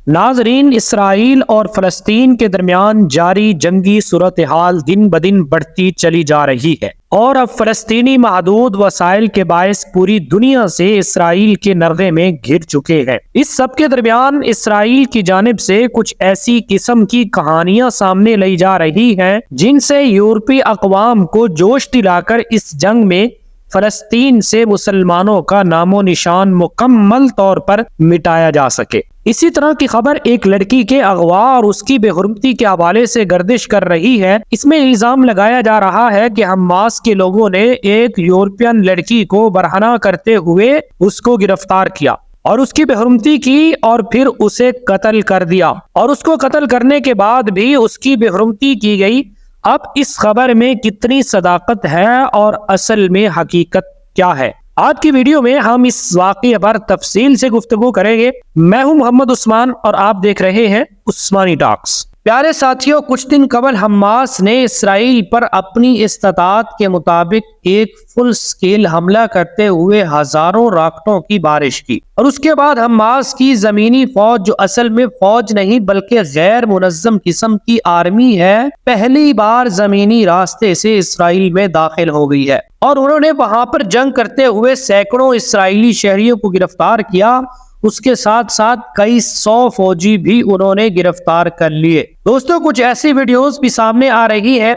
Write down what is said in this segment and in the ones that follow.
ناظرین، اسرائیل اور فلسطین کے درمیان جاری جنگی صورتحال دن بدن بڑھتی چلی جا رہی ہے اور اب فلسطینی محدود وسائل کے باعث پوری دنیا سے اسرائیل کے نرغے میں گھر چکے ہیں۔ اس سب کے درمیان اسرائیل کی جانب سے کچھ ایسی قسم کی کہانیاں سامنے لائی جا رہی ہیں جن سے یورپی اقوام کو جوش دلا کر اس جنگ میں فلسطین سے مسلمانوں کا نام و نشان مکمل طور پر مٹایا جا سکے۔ اسی طرح کی خبر ایک لڑکی کے اغوا اور اس کی بے حرمتی کے حوالے سے گردش کر رہی ہے۔ اس میں الزام لگایا جا رہا ہے کہ حماس کے لوگوں نے ایک یورپین لڑکی کو برہنہ کرتے ہوئے اس کو گرفتار کیا اور اس کی بے حرمتی کی اور پھر اسے قتل کر دیا، اور اس کو قتل کرنے کے بعد بھی اس کی بے حرمتی کی گئی۔ اب اس خبر میں کتنی صداقت ہے اور اصل میں حقیقت کیا ہے؟ آج کی ویڈیو میں ہم اس واقعے پر تفصیل سے گفتگو کریں گے۔ میں ہوں محمد عثمان اور آپ دیکھ رہے ہیں عثمانی ٹاکس۔ پیارے ساتھیوں، کچھ دن قبل حماس نے اسرائیل پر اپنی استطاعت کے مطابق ایک فل سکیل حملہ کرتے ہوئے ہزاروں راکٹوں کی بارش کی، اور اس کے بعد حماس کی زمینی فوج، جو اصل میں فوج نہیں بلکہ غیر منظم قسم کی آرمی ہے، پہلی بار زمینی راستے سے اسرائیل میں داخل ہو گئی ہے، اور انہوں نے وہاں پر جنگ کرتے ہوئے سینکڑوں اسرائیلی شہریوں کو گرفتار کیا۔ اس کے ساتھ ساتھ کئی 100 فوجی بھی انہوں نے گرفتار کر لیے۔ دوستوں، کچھ ایسی ویڈیوز بھی سامنے آ رہی ہے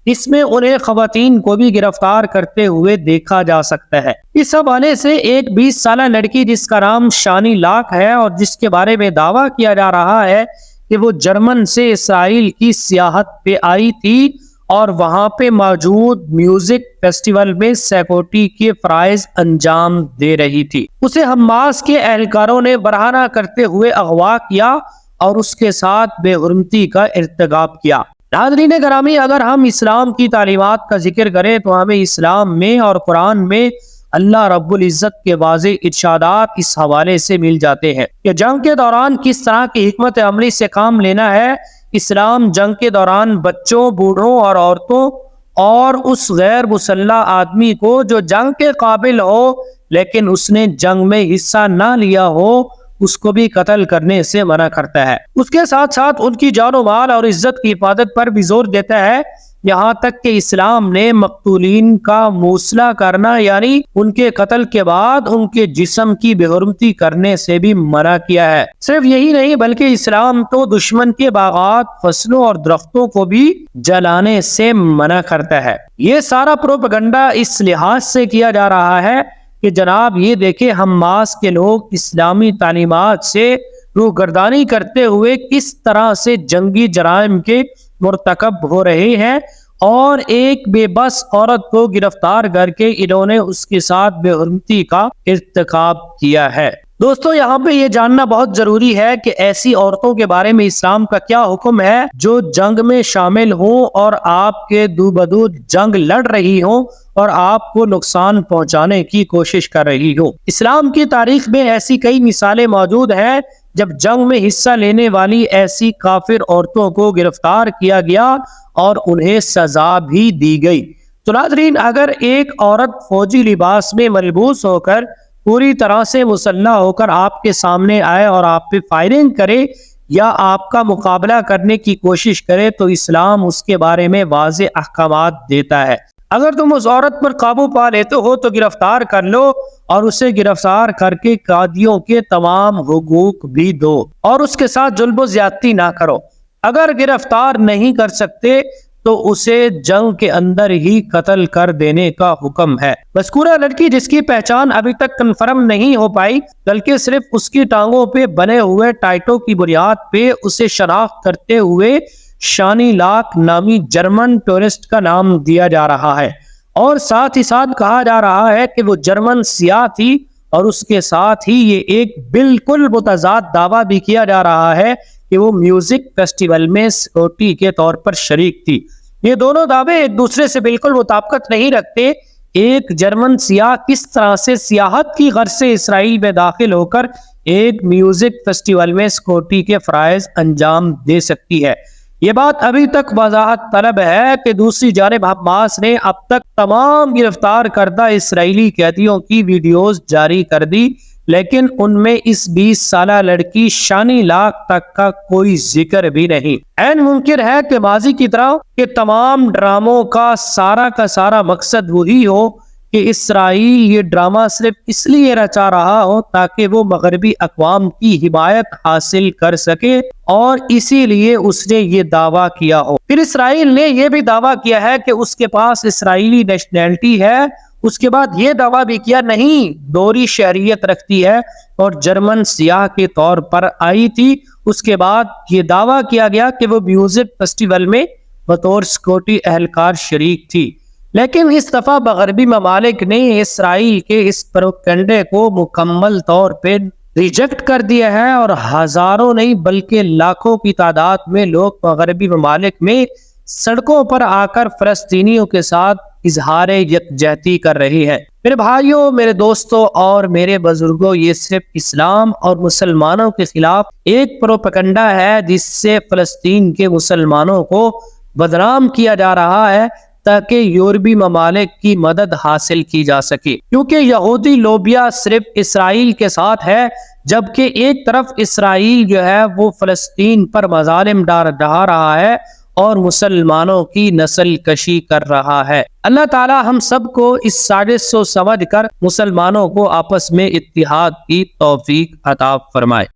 اس میں انہیں خواتین کو بھی گرفتار کرتے ہوئے دیکھا جا سکتا ہے۔ اس حوالے سے ایک 20 سالہ لڑکی جس کا نام شانی لاک ہے اور جس کے بارے میں دعویٰ کیا جا رہا ہے کہ وہ جرمن سے اسرائیل کی سیاحت پہ آئی تھی اور وہاں پہ موجود میوزک فیسٹیول میں سیکورٹی کے فرائض انجام دے رہی تھی، اسے حماس کے اہلکاروں نے برہنہ کرتے ہوئے اغوا کیا اور اس کے ساتھ بے حرمتی کا ارتکاب کیا۔ ناظرین گرامی، اگر ہم اسلام کی تعلیمات کا ذکر کریں تو ہمیں اسلام میں اور قرآن میں اللہ رب العزت کے واضح ارشادات اس حوالے سے مل جاتے ہیں کہ جنگ کے دوران کس طرح کی حکمت عملی سے کام لینا ہے۔ اسلام جنگ کے دوران بچوں، بوڑھوں اور عورتوں اور اس غیر مسلح آدمی کو جو جنگ کے قابل ہو لیکن اس نے جنگ میں حصہ نہ لیا ہو، اس کو بھی قتل کرنے سے منع کرتا ہے۔ اس کے ساتھ ساتھ ان کی جان و مال اور عزت کی حفاظت پر بھی زور دیتا ہے، یہاں تک کہ اسلام نے مقتولین کا موصلہ کرنا یعنی ان کے قتل کے بعد ان کے جسم کی بے حرمتی کرنے سے بھی منع کیا ہے۔ صرف یہی نہیں بلکہ اسلام تو دشمن کے باغات، فصلوں اور درختوں کو بھی جلانے سے منع کرتا ہے۔ یہ سارا پروپیگنڈا اس لحاظ سے کیا جا رہا ہے کہ جناب یہ دیکھیں حماس کے لوگ اسلامی تعلیمات سے روگردانی کرتے ہوئے کس طرح سے جنگی جرائم کے مرتکب ہو رہے ہیں، اور ایک بے بس عورت کو گرفتار کر کے انہوں نے اس کے ساتھ بے حرمتی کا ارتکاب کیا ہے۔ دوستو، یہاں پہ یہ جاننا بہت ضروری ہے کہ ایسی عورتوں کے بارے میں اسلام کا کیا حکم ہے جو جنگ میں شامل ہوں اور آپ کے دو بدو جنگ لڑ رہی ہوں اور آپ کو نقصان پہنچانے کی کوشش کر رہی ہوں۔ اسلام کی تاریخ میں ایسی کئی مثالیں موجود ہیں جب جنگ میں حصہ لینے والی ایسی کافر عورتوں کو گرفتار کیا گیا اور انہیں سزا بھی دی گئی۔ تو ناظرین، اگر ایک عورت فوجی لباس میں ملبوس ہو کر پوری طرح سے مسلح ہو کر آپ کے سامنے آئے اور آپ پہ فائرنگ کرے یا آپ کا مقابلہ کرنے کی کوشش کرے تو اسلام اس کے بارے میں واضح احکامات دیتا ہے۔ اگر تم اس عورت پر قابو پا لیتے ہو تو گرفتار کر لو اور اسے گرفتار کر کے قیدیوں کے تمام حقوق بھی دو اور اس کے ساتھ ظلم و زیادتی نہ کرو۔ اگر گرفتار نہیں کر سکتے تو اسے جنگ کے اندر ہی قتل کر دینے کا حکم ہے۔ مذکورہ لڑکی جس کی پہچان ابھی تک کنفرم نہیں ہو پائی بلکہ صرف اس کی ٹانگوں پہ بنے ہوئے ٹائٹوں کی بنیاد پہ اسے شناخت کرتے ہوئے شانی لاک نامی جرمن ٹورسٹ کا نام دیا جا رہا ہے، اور ساتھ ہی ساتھ کہا جا رہا ہے کہ وہ جرمن سیاح تھی، اور اس کے ساتھ ہی یہ ایک بالکل متضاد دعویٰ بھی کیا جا رہا ہے کہ وہ میوزک فیسٹیول میں سیکورٹی کے طور پر شریک تھی۔ یہ دونوں دعوے ایک دوسرے سے بالکل مطابقت نہیں رکھتے۔ ایک جرمن سیاح کس طرح سے سیاحت کی غرض سے اسرائیل میں داخل ہو کر ایک میوزک فیسٹیول میں سیکورٹی کے فرائض انجام دے سکتی ہے؟ یہ بات ابھی تک وضاحت طلب ہے کہ دوسری جانب حماس نے اب تک تمام گرفتار کردہ اسرائیلی قیدیوں کی ویڈیوز جاری کر دی لیکن ان میں اس 20 سالہ لڑکی شانی لاک تک کا کوئی ذکر بھی نہیں۔ عین ممکن ہے کہ ماضی کی طرح کہ تمام ڈراموں کا سارا مقصد وہی ہو کہ اسرائیل یہ ڈرامہ صرف اس لیے رچا رہا ہو تاکہ وہ مغربی اقوام کی حمایت حاصل کر سکے، اور اسی لیے اس نے یہ دعویٰ کیا ہو۔ پھر اسرائیل نے یہ بھی دعویٰ کیا ہے کہ اس کے پاس اسرائیلی نیشنلٹی ہے، اس کے بعد یہ دعویٰ بھی کیا نہیں دوہری شہریت رکھتی ہے اور جرمن سیاح کے طور پر آئی تھی۔ اس کے بعد یہ دعویٰ کیا گیا کہ وہ میوزک فیسٹیول میں بطور سیکورٹی اہلکار شریک تھی۔ لیکن اس دفعہ مغربی ممالک نے اسرائیل کے اس پروپیگنڈے کو مکمل طور پہ ریجیکٹ کر دیا ہے، اور ہزاروں نہیں بلکہ لاکھوں کی تعداد میں لوگ مغربی ممالک میں سڑکوں پر آ کر فلسطینیوں کے ساتھ اظہار یکجہتی کر رہی ہے۔ میرے بھائیوں، میرے دوستوں اور میرے بزرگوں، یہ صرف اسلام اور مسلمانوں کے خلاف ایک پروپیگنڈا ہے جس سے فلسطین کے مسلمانوں کو بدنام کیا جا رہا ہے تاکہ یورپی ممالک کی مدد حاصل کی جا سکے، کیونکہ یہودی لوبیا صرف اسرائیل کے ساتھ ہے، جبکہ ایک طرف اسرائیل جو ہے وہ فلسطین پر مظالم ڈھا رہا ہے اور مسلمانوں کی نسل کشی کر رہا ہے۔ اللہ تعالی ہم سب کو اس سازش کو سمجھ کر مسلمانوں کو آپس میں اتحاد کی توفیق عطا فرمائے۔